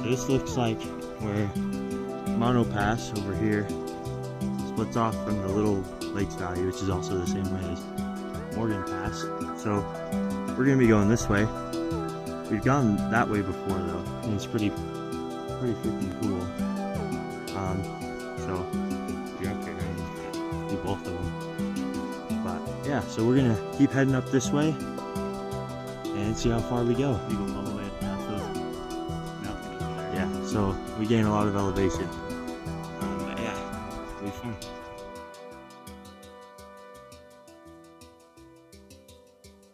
this looks like where Mono Pass over here splits off from the Little Lakes Valley, which is also the same way as Morgan Pass. So we're gonna be going this way. We've gone that way before though, and it's pretty freaking cool. So you're up here and do both of them. But yeah, so we're gonna keep heading up this way and see how far we go. You go all the way past those mountains over there. Yeah, so we gain a lot of elevation. But yeah, it'll be fun.